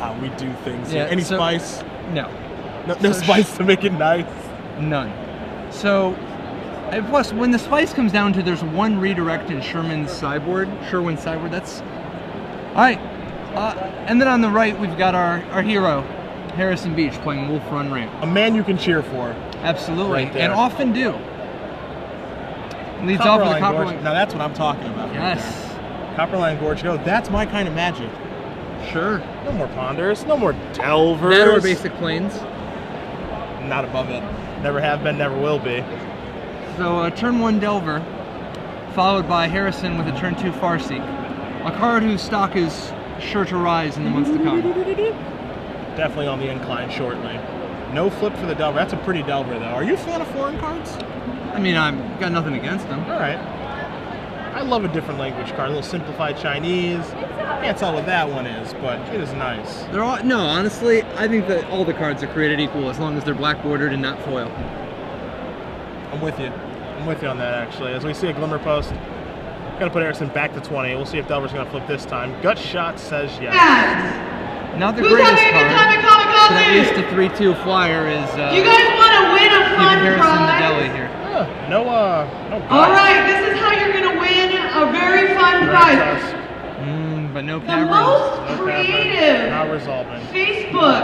how we do things here. Any spice? No. No spice to make it nice? None. So, plus, when the spice comes down to there's one redirect in Sherwin's sideboard, that's... Alright. And then on the right, we've got our hero, Harrison Beach, playing Wolf Run Ramp. A man you can cheer for. Absolutely. Right there. And often do. Leads off with the Copperline. Now that's what I'm talking about. Yes. Right, Copperline Gorge. Go. That's my kind of magic. Sure. No more Ponders. No more Delvers. That or Basic Plains. Not above it. Never have been, never will be. So turn 1 Delver, followed by Harrison with a turn 2 Farseek. A card whose stock is sure to rise in the months to come. Definitely on the incline shortly. No flip for the Delver. That's a pretty Delver, though. Are you a fan of foreign cards? I mean, I've got nothing against them. All right. I love a different language card, a little simplified Chinese. Can't tell what that one is, but it is nice. They're all, no, honestly, I think that all the cards are created equal as long as they're black bordered and not foil. I'm with you. I'm with you on that, actually. As we see a Glimmer Post, gonna put Harrison back to 20. We'll see if Delver's gonna flip this time. Gut Shot says yes. Not the greatest card, but at least a 3-2 flyer is you guys want to win a fun giving Harrison prize? the deli here. No All right, this is how you're going to win a very fun prize. But no The caverns. most creative Not resolving. Facebook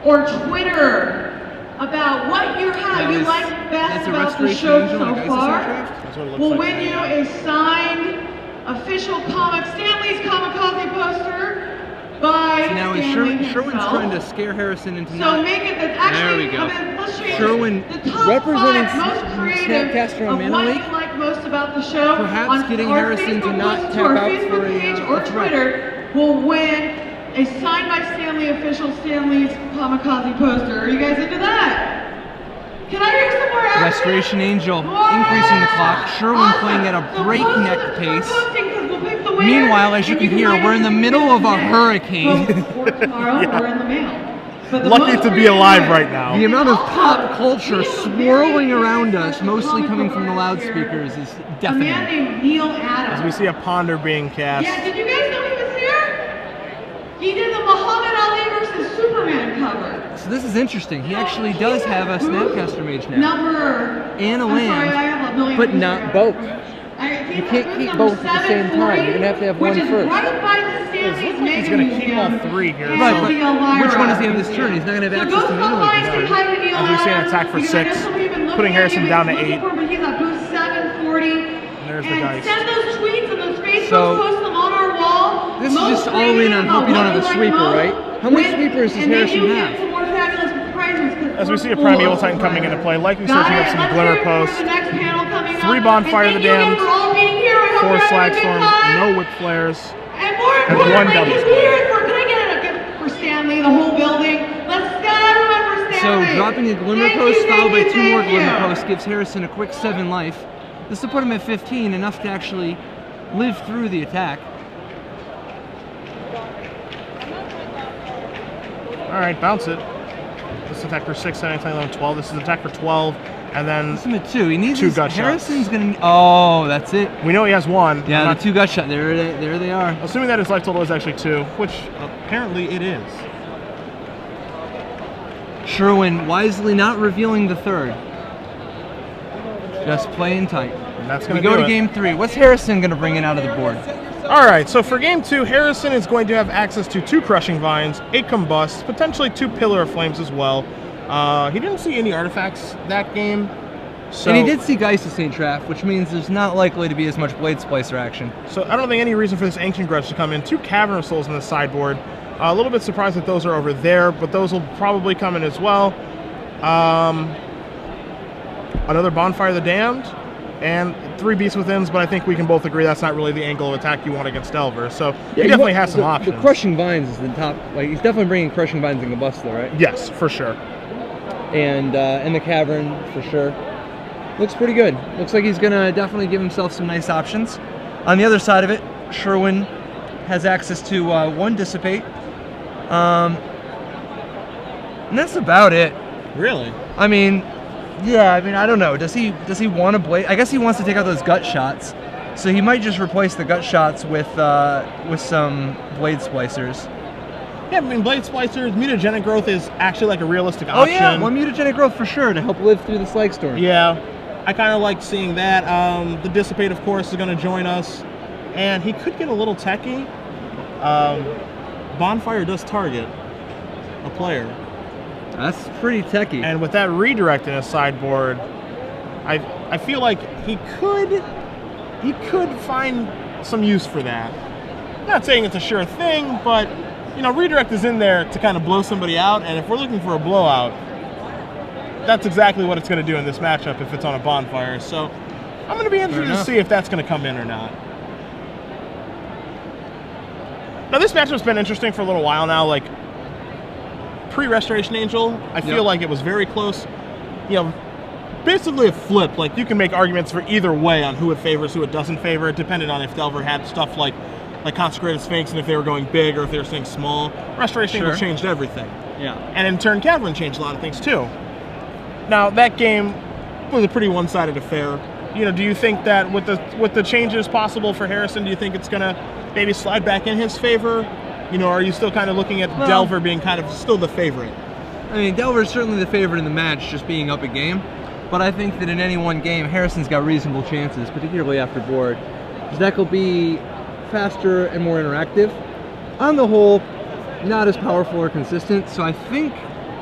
or Twitter about what you like best about the show so far will win you a signed official Stanley's Kamikaze poster by now is Sherwin's trying to scare Harrison into so make it that actually. There we go. I mean, let's show you Sherwin the top representing 5 most creative Snapcaster on of Mana what League. you like most about the show. Perhaps on getting our Harrison to Facebook not post tap our out Facebook for a page or threat. Twitter will win a signed by Stanley official Stanley's Kamikaze poster. Are you guys into that? Can I hear some more action? Restoration Angel increasing the clock. Sherwin playing at a breakneck pace. Meanwhile, as you can hear, we're in the middle of a hurricane. Lucky to be alive right now. The amount of pop culture swirling around us, mostly coming from the loudspeakers, is deafening. A man named Neil Adams. As we see a Ponder being cast. Yeah, did you guys know he was here? He did the Muhammad Ali versus Superman cover. So this is interesting. He actually does have a Snapcaster Mage now. And a land, but not both. You can't keep both at the same time. You're going to have one first. Right by the Stanley's He's going to keep all 3 here. Right, but which one does he have this turn? He's not going to have access to Mana League this turn. As we see an attack for 6, putting Harrison down to 8. He's at boost 740. And there's the dice. Send those tweets and those Facebook posts them on our wall. This is just all in on hope you don't have a sweeper, right? How many sweepers does Harrison have? As we see a Primeval Titan coming into play, likely searching up some Glimmer Posts. 3 Bonfire of the Damned, 4 Slag Storm, no Whip Flares, and 1 Double Spell. Can I get it for Stanley, the whole building? Let's get everyone for Stanley. So dropping a Glimmer Post followed by 2 more Glimmer Posts gives Harrison a quick 7 life. This will put him at 15, enough to actually live through the attack. Alright, bounce it. This is attack for 6, 7, 8, 9, 11, 12. This is attack for 12, and then This is a 2. He needs 2 his, gut Harrison's shots. gonna. Oh, that's it. We know he has 1. Yeah, the 2 gut shot. There they are. Assuming that his life total is actually 2, which apparently it is. Sherwin wisely not revealing the 3rd. Just playing tight. And that's We going to go to game 3. What's Harrison going to bring in out of the board? Alright, so for game 2, Harrison is going to have access to 2 Crushing Vines, 8 Combust, potentially 2 Pillar of Flames as well. He didn't see any artifacts that game. So, and he did see Geist-Sustained Trap, which means there's not likely to be as much Blade Splicer action. So I don't think any reason for this Ancient Grudge to come in. 2 Cavern of Souls in the sideboard. A little bit surprised that those are over there, but those will probably come in as well. Another Bonfire of the Damned, and 3 Beast Withins, but I think we can both agree that's not really the angle of attack you want against Delver. So he definitely has some options. The Crushing Vines is the top. Like he's definitely bringing Crushing Vines and Combust, though, right? Yes, for sure. And the Cavern for sure. Looks pretty good. Looks like he's gonna definitely give himself some nice options. On the other side of it, Sherwin has access to 1 Dissipate. And that's about it. Really? I mean, yeah. I mean, I don't know. Does he want to blade? I guess he wants to take out those gut shots. So he might just replace the gut shots with some blade splicers. Yeah, I mean, Blade Splicers, mutagenic growth is actually like a realistic Oh option. yeah, one mutagenic growth for sure to help live through the Slag Storm. Yeah, I kind of like seeing that. The Dissipate, of course, is going to join us, and he could get a little techie. Bonfire does target a player. That's pretty techie. And with that redirect in his sideboard, I feel like he could find some use for that. Not saying it's a sure thing, but you know, redirect is in there to kind of blow somebody out, and if we're looking for a blowout, that's exactly what it's going to do in this matchup if it's on a Bonfire. So I'm going to be interested to see if that's going to come in or not. Now this matchup's been interesting for a little while now. Like pre-Restoration Angel, I feel like it was very close. You know, basically a flip. Like you can make arguments for either way on who it favors, who it doesn't favor. It depended on if Delver had stuff like Consecrated Sphinx and if they were going big or if they were staying small. Restoration Angel changed everything. Yeah. And in turn, Cavern changed a lot of things too. Now that game was a pretty one-sided affair. You know, do you think that with the changes possible for Harrison, do you think it's gonna maybe slide back in his favor? You know, are you still kind of looking at Delver being kind of still the favorite? I mean, Delver's certainly the favorite in the match, just being up a game. But I think that in any one game, Harrison's got reasonable chances, particularly after board. His deck will be faster and more interactive. On the whole, not as powerful or consistent, so I think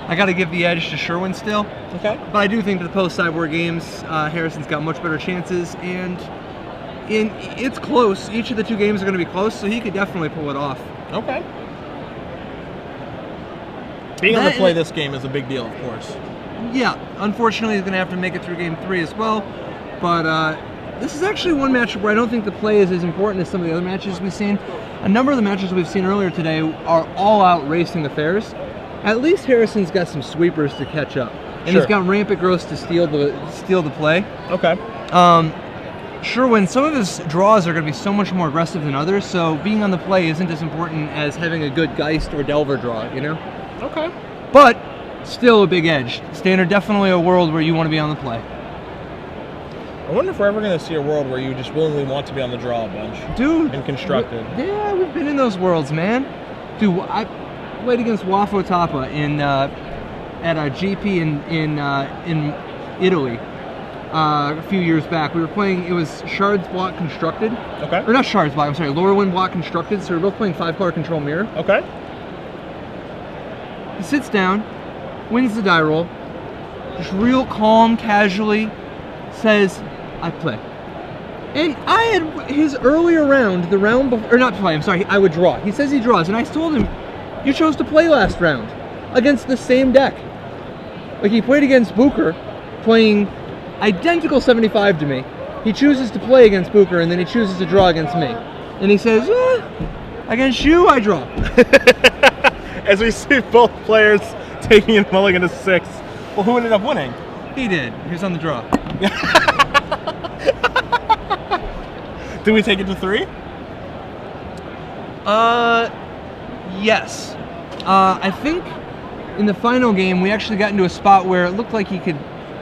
I got to give the edge to Sherwin still. Okay. But I do think that the post-sideboard games, Harrison's got much better chances, and it's close. Each of the two games are going to be close, so he could definitely pull it off. Okay. Being on the play this game is a big deal, of course. Yeah, unfortunately he's going to have to make it through game 3 as well, but this is actually one matchup where I don't think the play is as important as some of the other matches we've seen. A number of the matches we've seen earlier today are all out racing affairs. At least Harrison's got some sweepers to catch up, and he's got rampant growth to steal the play. Okay. Sherwin, some of his draws are going to be so much more aggressive than others, so being on the play isn't as important as having a good Geist or Delver draw, you know? Okay. But still a big edge. Standard, definitely a world where you want to be on the play. I wonder if we're ever going to see a world where you just willingly want to be on the draw a bunch. Dude. And constructed. Yeah, we've been in those worlds, man. Dude, I played against Wafo Tapa at a GP in Italy a few years back. We were playing, it was Shards Block Constructed. Okay. Or not Shards Block, I'm sorry, Lorwyn Block Constructed, so we were both playing 5-color Control Mirror. Okay. He sits down, wins the die roll, just real calm, casually says, I play. And I had his earlier round, the round before, or not play, I'm sorry, I would draw. He says he draws, and I told him, you chose to play last round against the same deck. Like, he played against Booker, playing identical 75 to me. He chooses to play against Booker, and then he chooses to draw against me. And he says, against you, I draw. As we see both players taking a mulligan to 6. Well, who ended up winning? He did. He was on the draw. Did we take it to 3? Yes. I think in the final game we actually got into a spot where it looked like he could.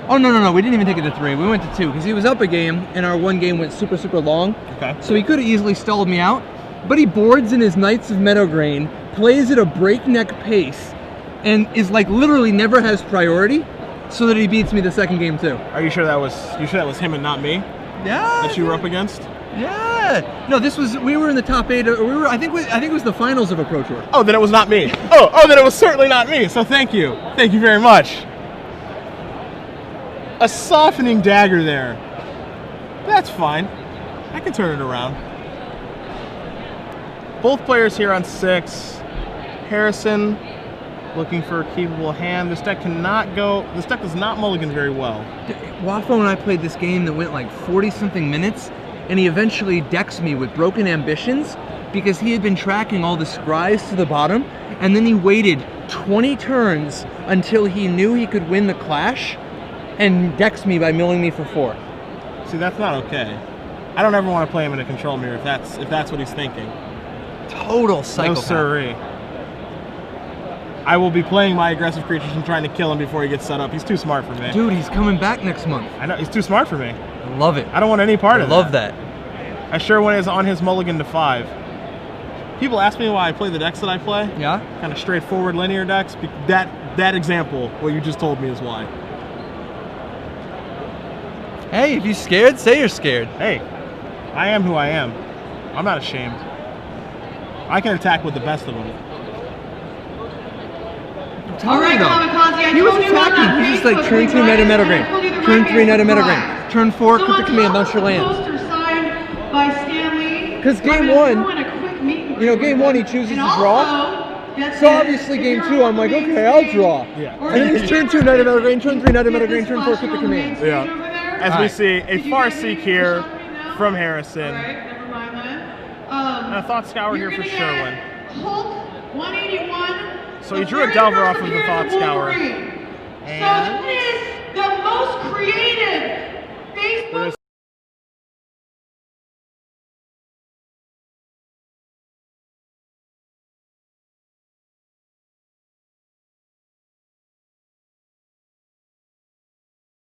Oh no, we didn't even take it to 3. We went to 2 because he was up a game and our one game went super long. Okay. So he could have easily stalled me out, but he boards in his Knights of Meadowgrain, plays at a breakneck pace, and is like literally never has priority, so that he beats me the second game too. Are you sure that was him and not me? Yeah. That you were up against? Yeah. No, we were in the top 8. I think it was the finals of a Pro Tour. Oh, then it was not me. Oh, then it was certainly not me. So thank you. Thank you very much. A softening dagger there. That's fine. I can turn it around. Both players here on 6. Harrison looking for a keepable hand. This deck does not mulligan very well. Wafo and I played this game that went like 40-something minutes, and he eventually decks me with Broken Ambitions because he had been tracking all the scries to the bottom, and then he waited 20 turns until he knew he could win the clash, and decks me by milling me for 4. See, that's not okay. I don't ever want to play him in a control mirror if that's what he's thinking. Total psychopath. No siree. I will be playing my aggressive creatures and trying to kill him before he gets set up. He's too smart for me. Dude, he's coming back next month. I know, he's too smart for me. I love it. I don't want any part of that. I love that. I sure when is on his mulligan to 5. People ask me why I play the decks that I play. Yeah? Kind of straightforward linear decks. That example, what you just told me, is why. Hey, if you're scared, say you're scared. Hey, I am who I am. I'm not ashamed. I can attack with the best of them. All right, Kamikaze, I He was told you about attacking. that He was like Facebook turn link, 2 right? meta I metagram. told you the Turn right 3 meta answer is metagram. correct. Turn 4 So put the on command, top bounce your of the land. poster signed by Stanley, 'Cause game I'm gonna one- throw in a quick meet and You know, greet game with one he them. chooses And to draw. also, that's So it. obviously If game you're 2 on I'm like, the main okay, I'll stage, draw. Yeah. or And then if he's you're turn 2 knight of metagram, turn 3 knight of get metagram, this turn 4 flashing put the on the main command. stage Yeah. over there. As we Alright. see, a Did you far get seek any here shot me now? from Harrison. All right, never mind then. And a Thought Scour You're here for gonna Sherwin. get Hulk 181. So he drew a Delver off of the Thought Scour. So And this is the most creative Facebook.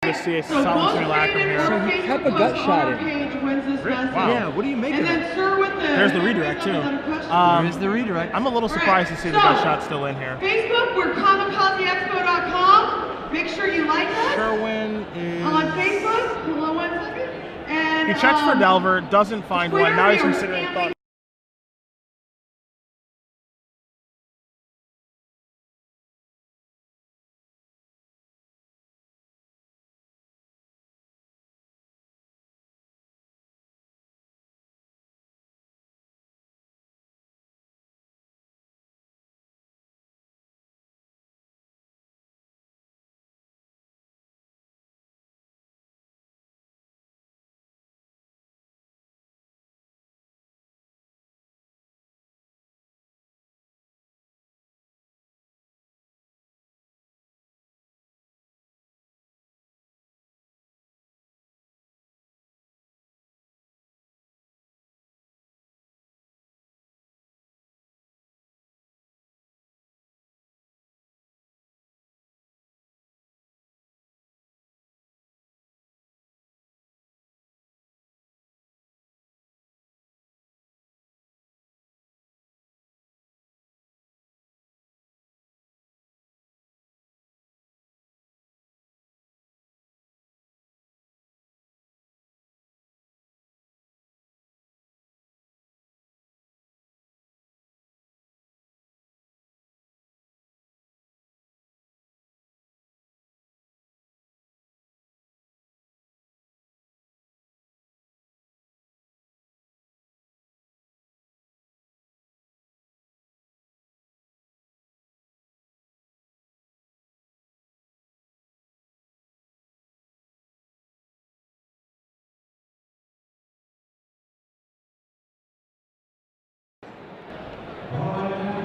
there's to see a Solemn Simulacrum here. So he kept a gut shot in. Wow. Yeah, what do you make of And that? then Sir with the There's the redirect, too. There's the redirect. I'm a little surprised to see the gut shot still in here. Facebook, we're kamikazeexpo.com. Make sure you like us Sherwin is... on Facebook. Hold on 1 second. And He checks for Delver, doesn't find one. Twitter, Now he's we are considering Stanley. Thought.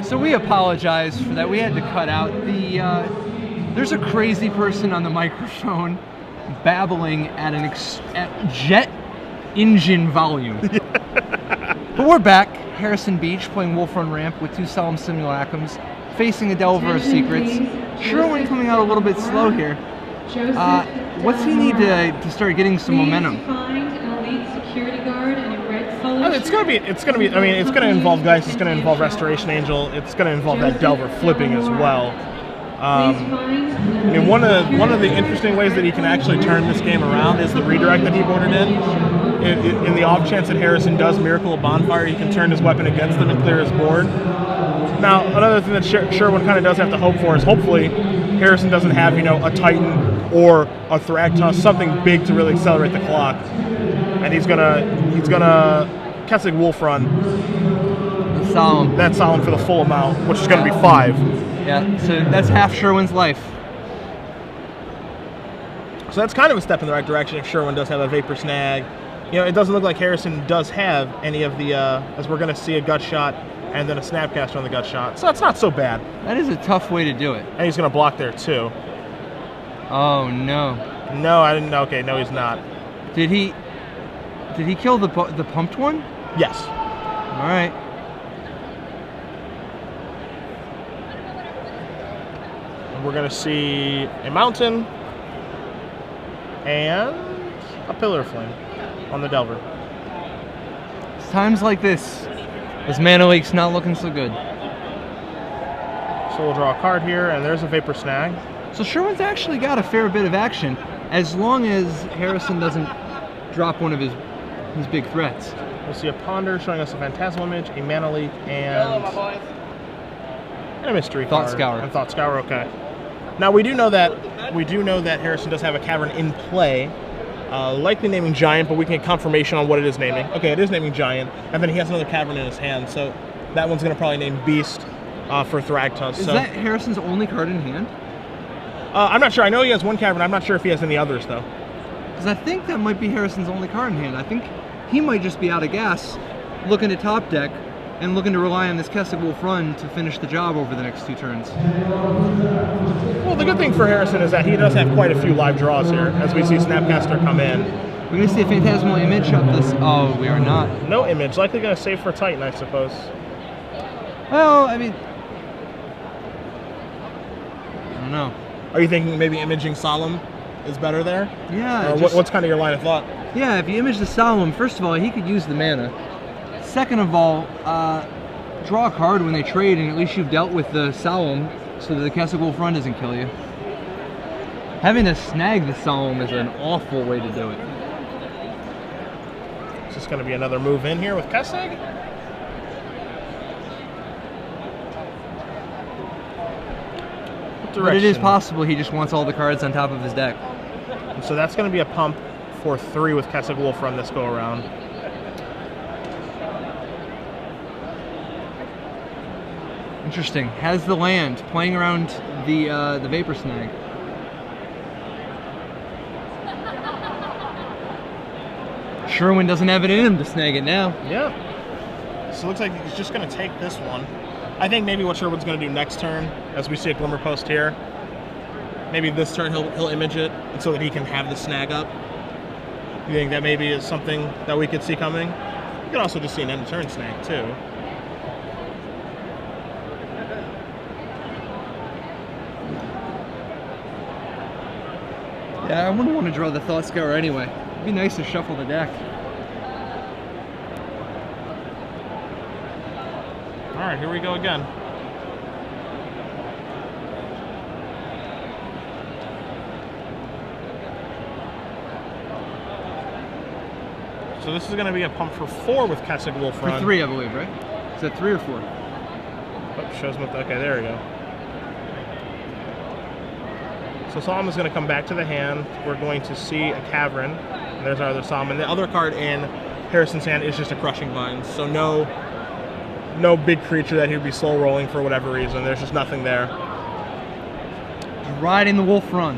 So we apologize for that. We had to cut out the. There's a crazy person on the microphone babbling at at jet engine volume. But we're back. Harrison Beach playing Wolf Run Ramp with 2 Solemn Simulacrums, facing a Delver of Secrets. Sherwin coming out a little bit slow here. What's he need to start getting some momentum? Find an elite security guard in a red solo It's gonna be. I mean, it's gonna involve Geist. It's gonna involve Restoration Angel. It's gonna involve that Delver flipping as well. I mean, one of the interesting ways that he can actually turn this game around is the redirect that he boarded in. In the off chance that Harrison does Miracle of Bonfire, he can turn his weapon against them and clear his board. Now, another thing that Sherwin kind of does have to hope for is hopefully Harrison doesn't have, you know, a Titan or a Thragtusk, something big to really accelerate the clock. And he's gonna Kessig Wolf Run. Solemn. That's Solemn for the full amount, which is gonna be 5. Yeah, so that's half Sherwin's life. So that's kind of a step in the right direction if Sherwin does have a Vapor Snag. You know, it doesn't look like Harrison does have any of the, as we're going to see a Gut Shot and then a Snapcaster on the Gut Shot. So that's not so bad. That is a tough way to do it. And he's going to block there too. Oh no. No, I didn't. Okay, no, he's not. Did he kill the pumped one? Yes. All right. And we're going to see a Mountain and a Pillar of Flame on the Delver. It's times like this This mana leak's not looking so good. So we'll draw a card here, and there's a Vapor Snag. So Sherwin's actually got a fair bit of action, as long as Harrison doesn't drop one of his big threats. We'll see a Ponder showing us a Phantasmal Image, a Mana Leak, and a Mystery Thought card. Scour. And Thought Scour, okay. Now we do know that Harrison does have a Cavern in play, likely naming Giant, but we can get confirmation on what it is naming. Okay, it is naming Giant, and then he has another Cavern in his hand, so that one's going to probably name Beast for Thragtusk. Is that Harrison's only card in hand? I'm not sure. I know he has one Cavern. I'm not sure if he has any others, though. Because I think that might be Harrison's only card in hand. I think he might just be out of gas, looking at top deck, and looking to rely on this Kessig Wolf run to finish the job over the next 2 turns. Well, the good thing for Harrison is that he does have quite a few live draws here, as we see Snapcaster come in. We're going to see a Phantasmal Image up this... Oh, we are not. No Image. Likely going to save for Titan, I suppose. Well, I mean... I don't know. Are you thinking maybe Imaging Solemn is better there? Yeah. Or what's kind of your line of thought? Yeah, if you image the Solemn, first of all, he could use the mana. Second of all, draw a card when they trade, and at least you've dealt with the Solemn so that the Kessig Wolf run doesn't kill you. Having to snag the Solemn is an awful way to do it. It's just going to be another move in here with Kessig. But it is possible he just wants all the cards on top of his deck. So that's going to be a pump for 3 with Kessig Wolf run this go around. Interesting. Has the land, playing around the Vapor Snag. Sherwin doesn't have it in him to snag it now. Yeah. So it looks like he's just going to take this one. I think maybe what Sherwin's going to do next turn, as we see a Glimmer Post here, maybe this turn he'll image it so that he can have the snag up. You think that maybe is something that we could see coming? You could also just see an end of turn snag too. Yeah, I wouldn't want to draw the Thought Scour anyway. It'd be nice to shuffle the deck. Alright, here we go again. So this is going to be a pump for 4 with Kessig Wolf run. For 3, I believe, right? Is that 3 or 4? Oh, shows me. Okay, there we go. So Solemn is going to come back to the hand. We're going to see a Cavern. And there's our other Solemn. And the other card in Harrison's hand is just a Crushing Vines. So no big creature that he would be slow rolling for whatever reason. There's just nothing there. Just riding the Wolf run.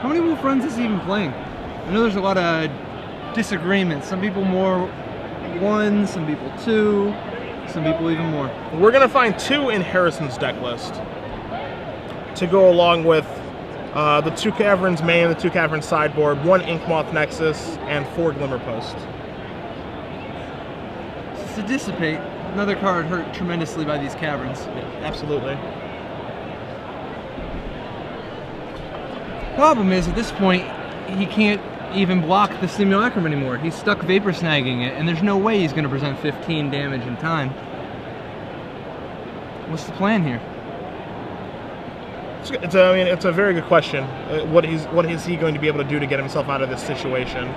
How many Wolf runs is he even playing? I know there's a lot of disagreements. Some people more 1, some people 2, some people even more. We're going to find 2 in Harrison's deck list to go along with the 2 Caverns main, the 2 Caverns sideboard, 1 Inkmoth Nexus, and 4 Glimmer Post. To dissipate, another card hurt tremendously by these Caverns. Yeah, absolutely. Problem is, at this point, he can't even block the Simulacrum anymore. He's stuck Vapor Snagging it, and there's no way he's going to present 15 damage in time. What's the plan here? It's a very good question. What is he going to be able to do to get himself out of this situation?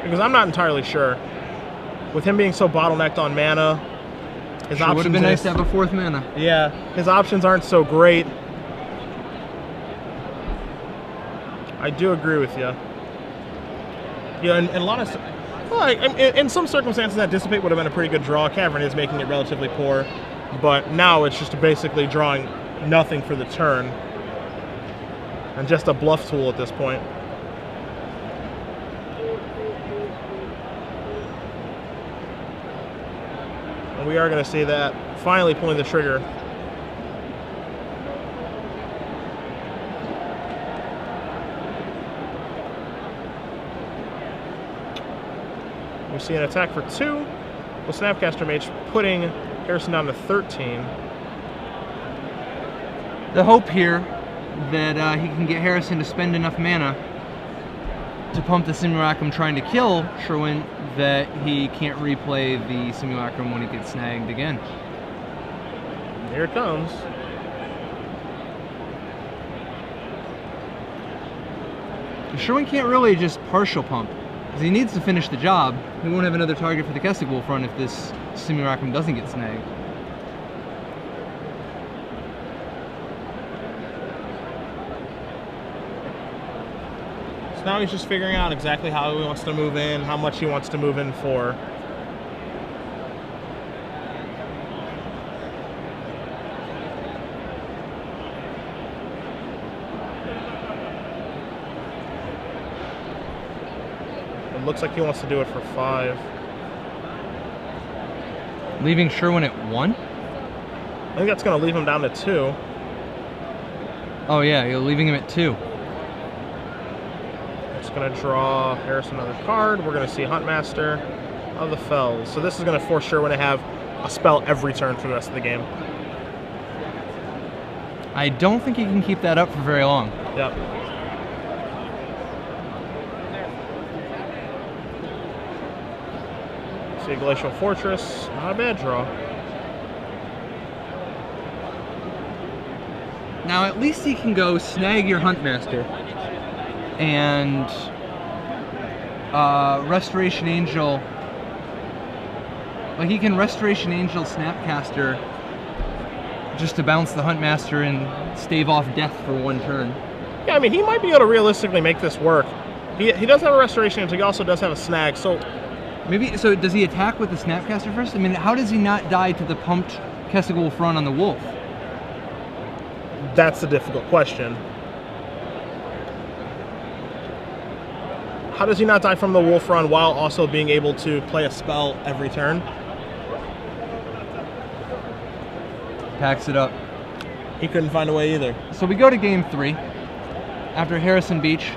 Because I'm not entirely sure. With him being so bottlenecked on mana, his options would have been nice to have a 4th mana. Yeah, his options aren't so great. I do agree with you. Yeah, and a lot of, well, in some circumstances that Dissipate would have been a pretty good draw. Cavern is making it relatively poor, but now it's just basically drawing nothing for the turn, and just a bluff tool at this point. And we are going to see that finally pulling the trigger. We see an attack for 2 with Snapcaster Mage, putting Harrison down to 13. The hope here that he can get Harrison to spend enough mana to pump the Simulacrum trying to kill Sherwin that he can't replay the Simulacrum when he gets snagged again. Here it comes. Sherwin can't really just partial pump, because he needs to finish the job. He won't have another target for the Keswick Wolf run if this Simulacrum doesn't get snagged. So now he's just figuring out exactly how he wants to move in, how much he wants to move in for. Looks like he wants to do it for 5. Leaving Sherwin at 1? I think that's going to leave him down to 2. Oh yeah, you're leaving him at 2. Just going to draw Harrison another card. We're going to see Huntmaster of the Fells. So this is going to force Sherwin to have a spell every turn for the rest of the game. I don't think he can keep that up for very long. Yep. See Glacial Fortress, not a bad draw. Now at least he can go snag your Huntmaster and Restoration Angel. Like he can Restoration Angel Snapcaster just to bounce the Huntmaster and stave off death for 1 turn. Yeah, I mean he might be able to realistically make this work. He does have a Restoration Angel, he also does have a snag, so maybe, so does he attack with the Snapcaster first? I mean, how does he not die to the pumped Keswick Wolf run on the Wolf? that's a difficult question. How does he not die from the Wolf run while also being able to play a spell every turn? Packs it up. He couldn't find a way either. So we go to game 3 after Harrison Beach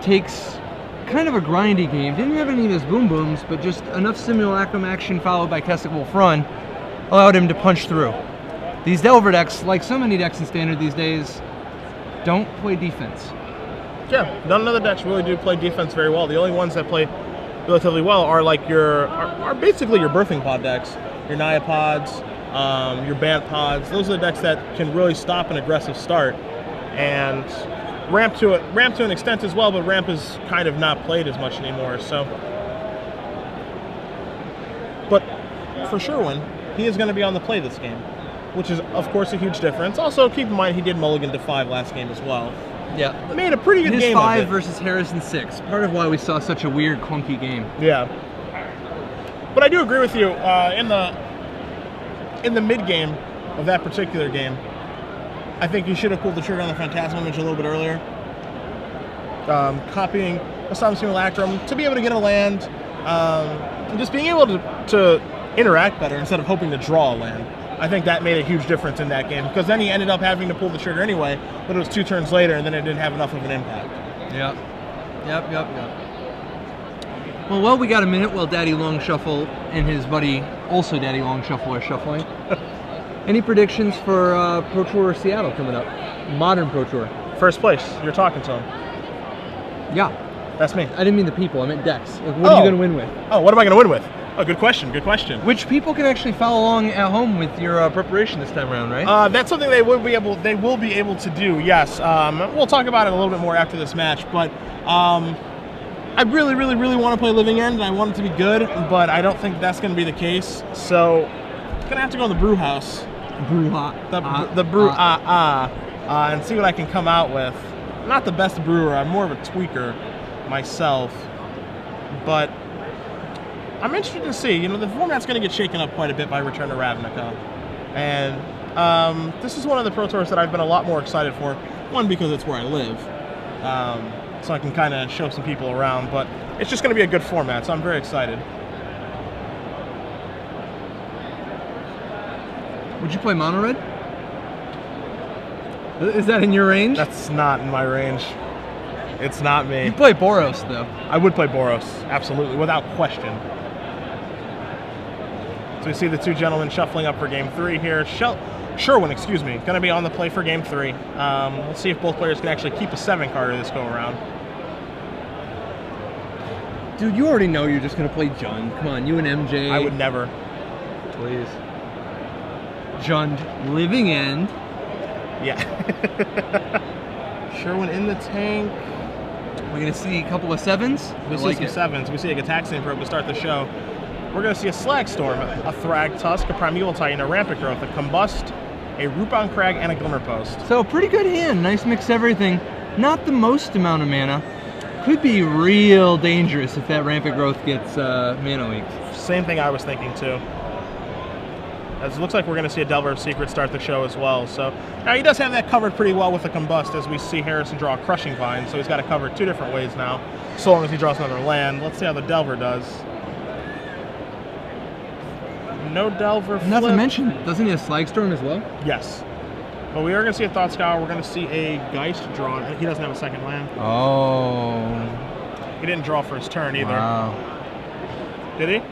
takes kind of a grindy game. Didn't have any of his boom booms, but just enough Simulacrum action followed by Keswick Wolf run allowed him to punch through. These Delver decks, like so many decks in Standard these days, don't play defense. Yeah, none of the decks really do play defense very well. The only ones that play relatively well are like are basically your birthing pod decks, your Naya pods, your Bant pods. Those are the decks that can really stop an aggressive start, and ramp to an extent as well. But ramp is kind of not played as much anymore. So, but for Sherwin, he is going to be on the play this game, which is of course a huge difference. Also, keep in mind he did mulligan to 5 last game as well. Yeah, Made a pretty good his game 5 of it. versus Harrison 6. Part of why we saw such a weird, clunky game. Yeah, but I do agree with you. In the mid game of that particular game, I think you should have pulled the trigger on the Phantasm Image a little bit earlier. Copying Asylum Simulacrum to be able to get a land, and just being able to interact better instead of hoping to draw a land. I think that made a huge difference in that game, because then he ended up having to pull the trigger anyway, but it was 2 turns later and then it didn't have enough of an impact. Yep. Well, while we got a minute while Daddy Long Shuffle and his buddy, also Daddy Long Shuffle, are shuffling, any predictions for Pro Tour Seattle coming up? Modern Pro Tour. First place, you're talking to him. Yeah. That's me. I didn't mean the people, I meant decks. Like, what are you going to win with? Oh, what am I going to win with? Oh, good question, good question. Which people can actually follow along at home with your preparation this time around, right? That's something they will be able to do, yes. We'll talk about it a little bit more after this match, but I really want to play Living End, and I want it to be good, but I don't think that's going to be the case. So, I'm going to have to go in the brew house. The brew and see what I can come out with. I'm not the best brewer, I'm more of a tweaker myself, but I'm interested to see. You know, the format's going to get shaken up quite a bit by Return to Ravnica, and this is one of the Pro Tours that I've been a lot more excited for. One, because it's where I live, so I can kind of show some people around, but it's just going to be a good format, so I'm very excited. Would you play Mono Red? Is that in your range? That's not in my range. It's not me. You play Boros, though. I would play Boros, absolutely, without question. So we see the 2 gentlemen shuffling up for game 3 here. Sherwin, excuse me, going to be on the play for game 3. Let's see if both players can actually keep a 7-carder this go around. Dude, you already know you're just gonna play Jund. Come on, you and MJ. I would never. Please. Jund, living end. Yeah. Sherwin in the tank. We're gonna see a couple of sevens. We see some sevens. We see a Gataxian Probe to start the show. We're gonna see a Slag Storm, a Thrag Tusk, a Primeval Titan, a Rampant Growth, a Combust, a Rootbound Crag, and a Glimmer Post. So pretty good hand. Nice mix of everything. Not the most amount of mana. Could be real dangerous if that Rampant Growth gets mana leaked. Same thing I was thinking too. As it looks like we're going to see a Delver of Secret start the show as well. So now he does have that covered pretty well with the Combust, as we see Harrison draw a Crushing Vine. So he's got it covered 2 different ways now, so long as he draws another land. Let's see how the Delver does. No Delver flip. Not to mention, doesn't he have Slag Storm as well? Yes. But we are going to see a Thought Scour. We're going to see a Geist drawn. He doesn't have a second land. Oh. He didn't draw for his turn either. Wow. Did he?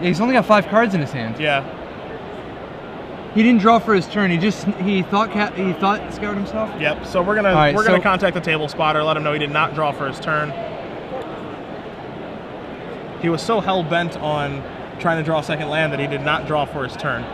Yeah, he's only got 5 cards in his hand. Yeah. He didn't draw for his turn. He thought scoured himself. Yep. So we're gonna contact the table spotter, let him know he did not draw for his turn. He was so hell bent on trying to draw a second land that he did not draw for his turn.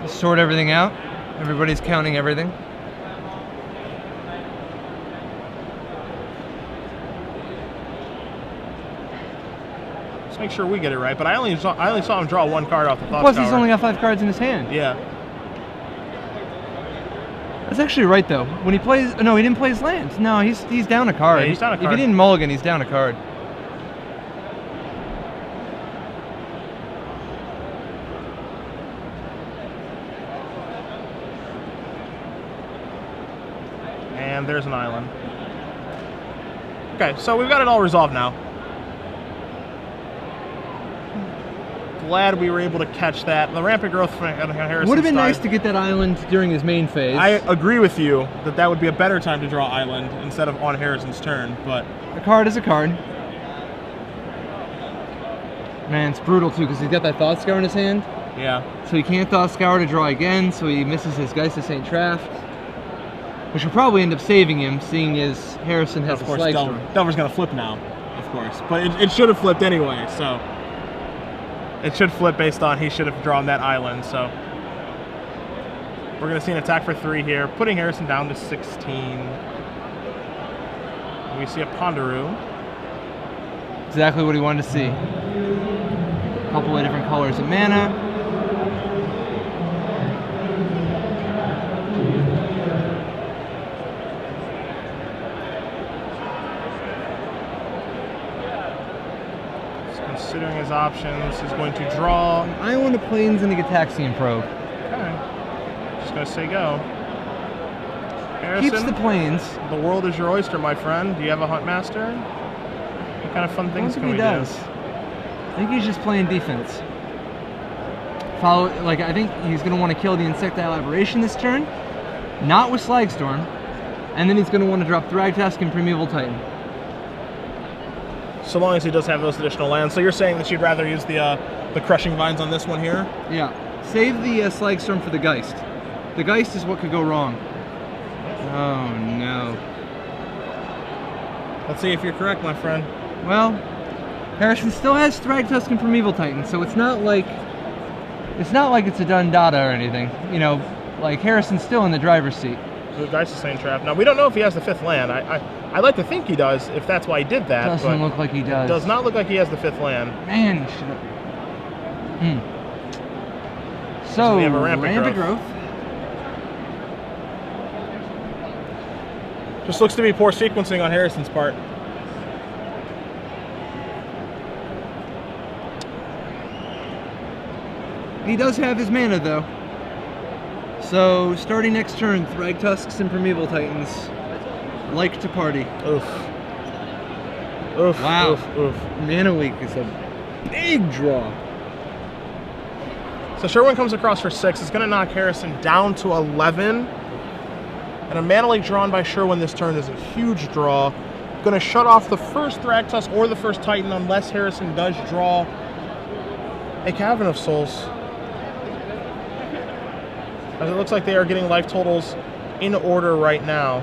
Sort everything out. Everybody's counting everything. Let's make sure we get it right. But I only saw him draw 1 card off the Thought Plus, Scour. he's only got 5 cards in his hand. Yeah. That's actually right, though. When he plays, no, he didn't play his land. No, he's down a card. Yeah, he's down a card. If he didn't mulligan, he's down a card. And there's an island. Okay, so we've got it all resolved now. Glad we were able to catch that. The Rampant Growth from Harrison Would have been nice to get that island during his main phase. I agree with you that that would be a better time to draw island instead of on Harrison's turn, but... A card is a card. Man, it's brutal too, because he's got that Thought Scour in his hand. Yeah. So he can't Thought Scour to draw again, so he misses his Geist of St. Traft. Which will probably end up saving him, seeing as Harrison has Of course, a Slag Storm. Delver's going to flip now, of course. But it should have flipped anyway, so... It should flip based on he should have drawn that island, so... We're going to see an attack for 3 here, putting Harrison down to 16. We see a Ponderoo. Exactly what he wanted to see. A couple of different colors of mana. Considering his options, he's going to draw. I want a Plains and a Gataxian Probe. Okay. Just going to say go. Harrison, Keeps the Plains. the world is your oyster, my friend. Do you have a Huntmaster? What kind of fun things can we do? I think he's just playing defense. I think he's going to want to kill the Insectile Aberration this turn. Not with Slag Storm. And then he's going to want to drop Thragtusk and Primeval Titan. So long as he does have those additional lands. So you're saying that you'd rather use the Crushing Vines on this one here? Yeah. Save the Slag Storm for the Geist. The Geist is what could go wrong. Oh, no. Let's see if you're correct, my friend. Well, Harrison still has Thragtusk and Primeval Titan, so it's not like it's a done data or anything. You know, like Harrison's still in the driver's seat. The Geist is saying trap. Now, we don't know if he has the 5th land. I'd like to think he does, if that's why he did that. Doesn't look like he does. Does not look like he has the 5th land. Man, he should have. So, we have a Rampant Growth. Just looks to be poor sequencing on Harrison's part. He does have his mana, though. So, starting next turn, Thragtusks and Primeval Titans like to party. Oof. Oof. Wow. Oof. Oof. Mana Week is a big draw. So Sherwin comes across for 6. It's going to knock Harrison down to 11. And a Mana Leak drawn by Sherwin this turn is a huge draw. going to shut off the first Thragtusk or the first Titan unless Harrison does draw a Cavern of Souls. As it looks like they are getting life totals in order right now.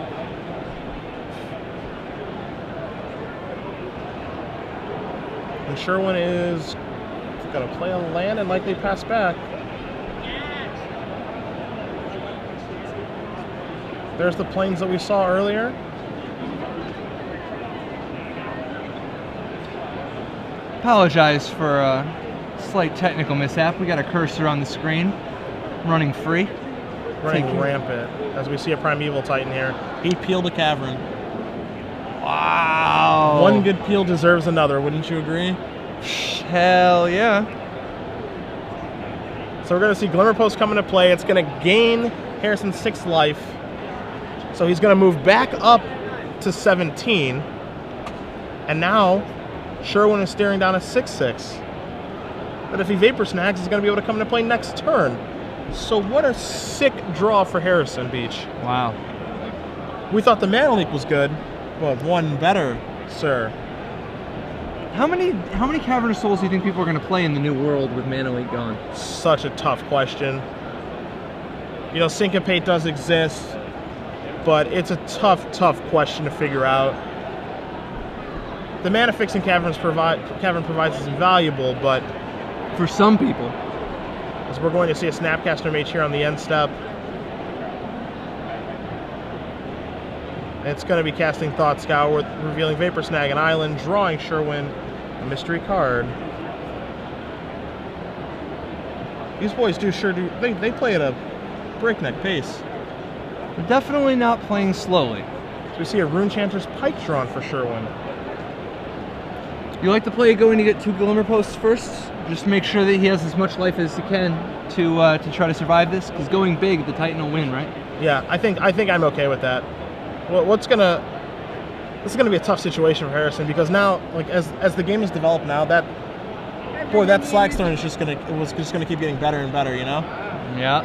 And Sherwin is going to play a land and likely pass back. There's the planes that we saw earlier. Apologize for a slight technical mishap. We got a cursor on the screen running free. Running rampant. As we see a Primeval Titan here. He peeled a Cavern. Wow. One good peel deserves another, wouldn't you agree? Hell yeah. So we're going to see Glimmer Post come into play. It's going to gain Harrison 6 life. So he's going to move back up to 17. And now Sherwin is staring down a 6/6. But if he Vapor Snags, he's going to be able to come into play next turn. So what a sick draw for Harrison Beach. Wow. We thought the Mana Leak was good. Well, one better, sir. How many Cavern of Souls do you think people are going to play in the new world with Mana Leak gone? Such a tough question. You know, Syncopate does exist, but it's a tough question to figure out. The mana fixing Cavern provides is invaluable, but for some people, as we're going to see a Snapcaster Mage here on the end step, it's going to be casting Thought Scour, revealing Vapor Snag an island, drawing Sherwin a mystery card. These boys they play at a breakneck pace. They're definitely not playing slowly. So we see a Runechanter's Pike drawn for Sherwin. You like to play going to get 2 Glimmer Posts first? Just make sure that he has as much life as he can to try to survive this, because going big, the Titan will win, right? Yeah, I think I'm okay with that. This is gonna be a tough situation for Harrison, because now, like as the game is developed now, that Slagstone is just gonna keep getting better and better, you know? Yeah.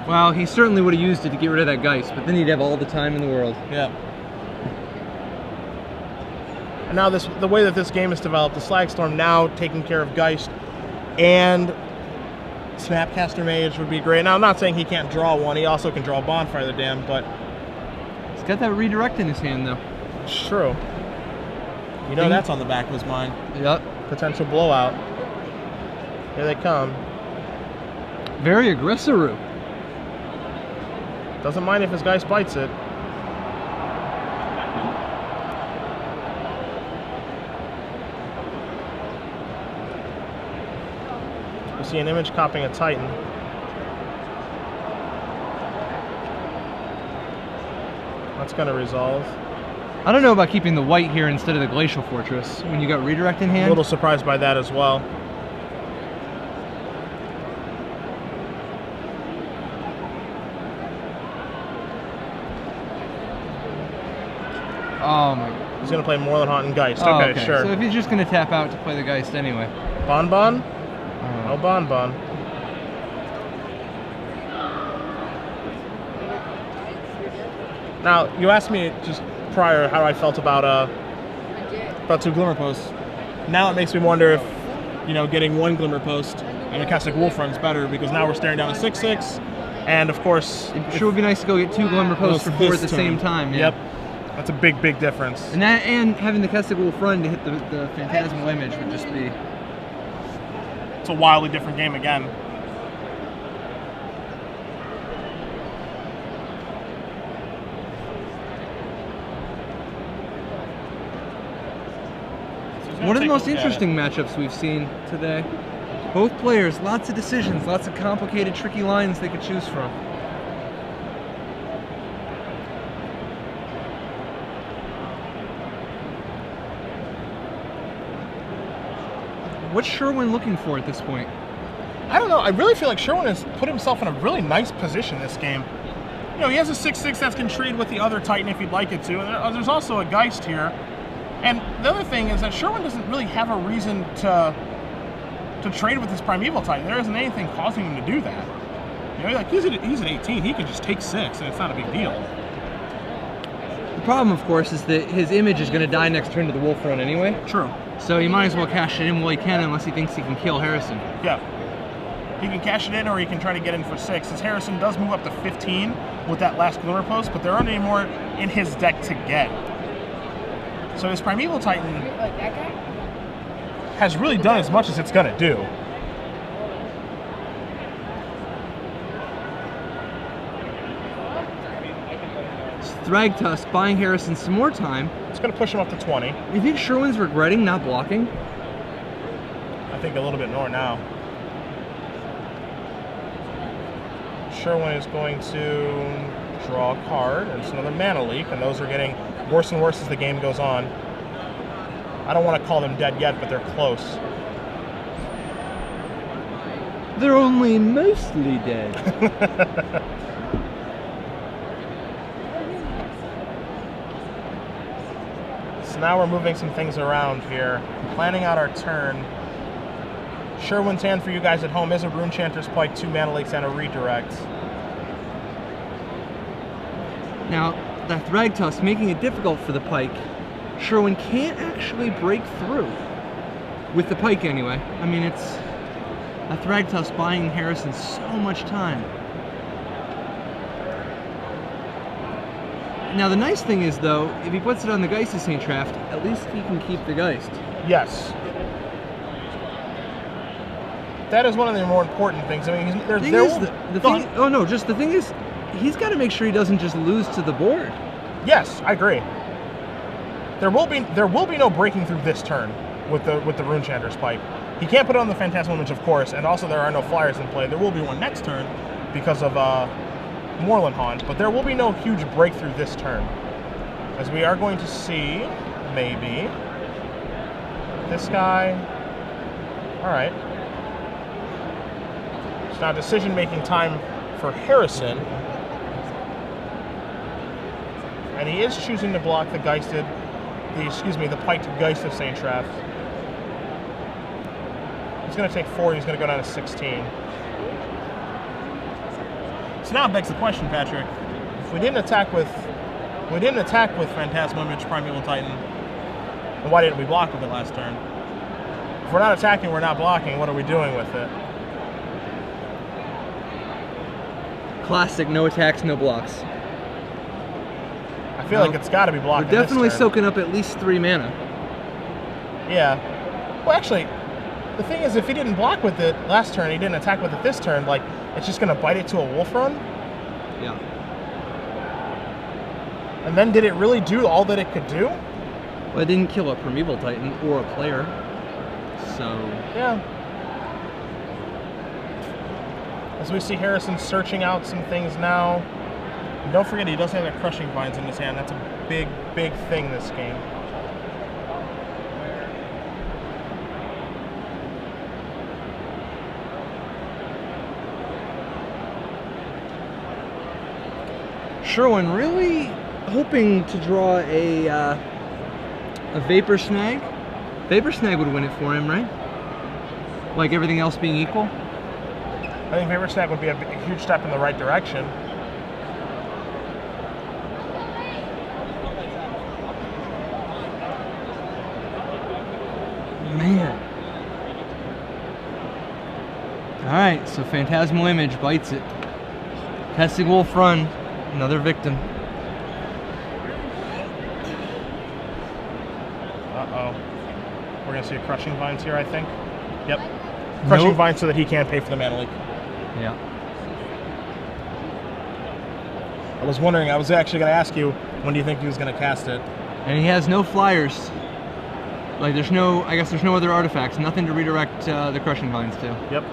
Well, he certainly would have used it to get rid of that Geist, but then he'd have all the time in the world. Yeah. And now the way that this game is developed, the Slagstorm now taking care of Geist and Snapcaster Mage would be great. Now, I'm not saying he can't draw one. He also can draw Bonfire of the Damned, but he's got that redirect in his hand, though. It's true. You know that's on the back of his mind. Yep. Potential blowout. Here they come. Very aggressive. Doesn't mind if his Geist bites it. We see an image copying a Titan. That's going to resolve. I don't know about keeping the white here instead of the Glacial Fortress when you got redirect in hand. A little surprised by that as well. Oh my god. He's going to play more than Haunting Geist. Oh, okay, sure. So if he's just going to tap out to play the Geist anyway. Bonbon? No Bonbon. Now, you asked me just prior how I felt about 2 Glimmer Posts. Now it makes me wonder if, getting 1 Glimmer Post and a Caustic Wolf Run's better, because now we're staring down a 6/6, and of course... It sure would be nice to go get 2 Glimmer Posts for 4 at the same time. Yeah. Yep. That's a big difference. And having the Caustic Wolf Run to hit the Phantasmal Image would just be... It's a wildly different game again. One of the most interesting matchups we've seen today. Both players, lots of decisions, lots of complicated, tricky lines they could choose from. What's Sherwin looking for at this point? I don't know. I really feel like Sherwin has put himself in a really nice position this game. He has a 6/6 that can trade with the other Titan if he'd like it to. And there's also a Geist here. And the other thing is that Sherwin doesn't really have a reason to trade with this Primeval Titan. There isn't anything causing him to do that. He's at 18. He can just take 6, and it's not a big deal. problem, of course, is that his image is going to die next turn to the wolf run anyway. True. So he might as well cash it in while he can, unless he thinks he can kill Harrison. Yeah. He can cash it in, or he can try to get in for 6. Since Harrison does move up to 15 with that last Glimmer Post, but there aren't any more in his deck to get. So his Primeval Titan has really done as much as it's going to do. Thragtusk buying Harrison some more time. It's going to push him up to 20. You think Sherwin's regretting not blocking? I think a little bit more now. Sherwin is going to draw a card, and it's another Mana Leak, and those are getting worse and worse as the game goes on. I don't want to call them dead yet, but they're close. They're only mostly dead. So now we're moving some things around here, planning out our turn. Sherwin's hand for you guys at home is a Rune Chanter's Pike, 2 Mana Leaks, and a Redirect. Now, that Thragtusk making it difficult for the Pike. Sherwin can't actually break through. With the Pike, anyway. I mean, it's a Thragtusk buying Harrison so much time. Now, the nice thing is, though, if he puts it on the Geist of St. Traft, at least he can keep the Geist. Yes. That is one of the more important things. I mean, the thing is, he's got to make sure he doesn't just lose to the board. Yes, I agree. There will be no breaking through this turn with the Rune Chanter's Pipe. He can't put it on the Phantasmal Image, of course, and also there are no flyers in play. There will be one next turn because of Moorland Haunt, but there will be no huge breakthrough this turn, as we are going to see maybe this guy. All right. It's now decision-making time for Harrison. And he is choosing to block the the Pike to Geist of St. Traft. He's going to take 4, he's going to go down to 16. So now it begs the question, Patrick. If we didn't attack with Phantasmal Image, Primeval Titan, then why didn't we block with it last turn? If we're not attacking, we're not blocking, what are we doing with it? Classic, no attacks, no blocks. I feel like it's got to be blocked. We're definitely soaking up at least 3 mana. Yeah. Well, actually, the thing is, if he didn't block with it last turn, he didn't attack with it this turn, like, it's just going to bite it to a wolf run? Yeah. And then did it really do all that it could do? Well, it didn't kill a Primeval Titan or a player. So... yeah. As we see Harrison searching out some things now. And don't forget, he does have that Crushing Vines in his hand. That's a big, big thing this game. Sherwin really hoping to draw a Vapor Snag. Vapor Snag would win it for him, right? Like everything else being equal? I think Vapor Snag would be a huge step in the right direction. Man. Alright, so Phantasmal Image bites it. Testing Wolf Run, another victim. Uh-oh. We're going to see a Crushing Vines here, I think. Yep. Crushing Vines so that he can't pay for the Mana Leak. Yeah. I was wondering, I was actually going to ask you, when do you think he was going to cast it? And he has no flyers. Like, there's no, I guess there's no other artifacts, nothing to redirect the Crushing Vines to. Yep.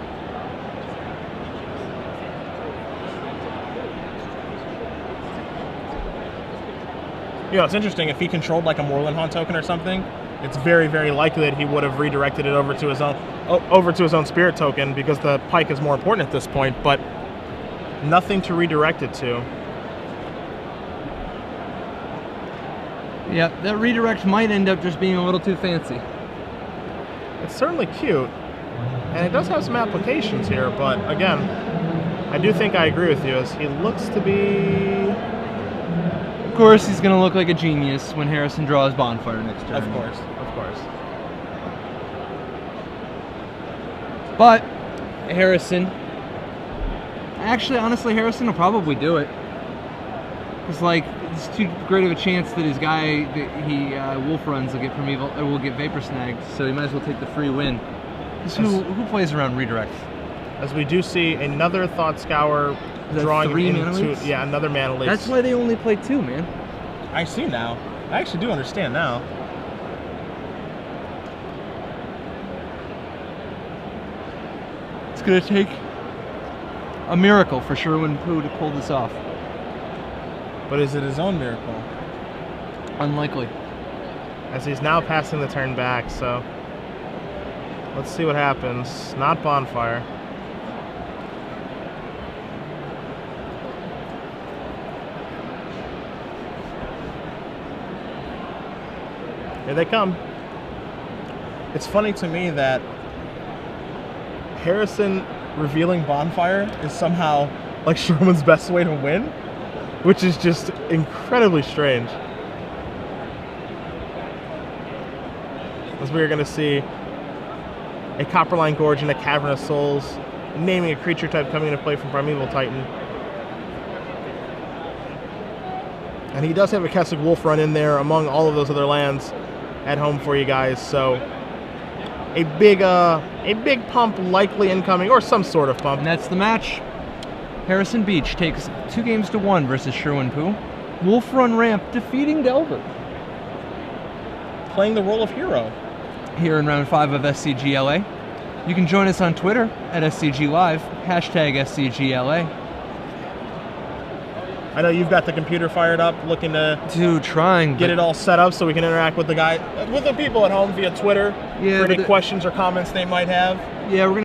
You know, it's interesting, if he controlled like a Moorland Haunt token or something, it's very, very likely that he would have redirected it over to his own Spirit token, because the Pike is more important at this point, but nothing to redirect it to. Yeah, that redirect might end up just being a little too fancy. It's certainly cute, and it does have some applications here, but again, I do think I agree with you, as he looks to be Of course, he's going to look like a genius when Harrison draws Bonfire next turn. Of course, of course. But Harrison, actually, honestly, Harrison will probably do it. It's like it's too great of a chance that his guy that he wolf runs will get Primeval or will get Vapor Snagged, so he might as well take the free win. Who plays around redirect? As we do see another Thought Scour drawing into another Mana Leaks. That's why they only play 2, man. I see now. I actually do understand now. It's gonna take a miracle for Sherwin Poo to pull this off. But is it his own miracle? Unlikely. As he's now passing the turn back, so let's see what happens. Not Bonfire. Here they come. It's funny to me that Harrison revealing Bonfire is somehow like Sherwin's best way to win, which is just incredibly strange. As we are going to see a Copperline Gorge and a Cavern of Souls, naming a creature type coming into play from Primeval Titan. And he does have a Kessig Wolf run in there among all of those other lands at home for you guys, so a big pump likely incoming, or some sort of pump. And that's the match. Harrison Beach takes 2-1 versus Sherwin Poo. Wolf Run Ramp defeating Delver. Playing the role of hero. Here in round 5 of SCGLA. You can join us on Twitter at SCG Live, #SCGLA. I know you've got the computer fired up, looking to trying get it all set up so we can interact with the people at home via Twitter for any questions or comments they might have. Yeah, we're gonna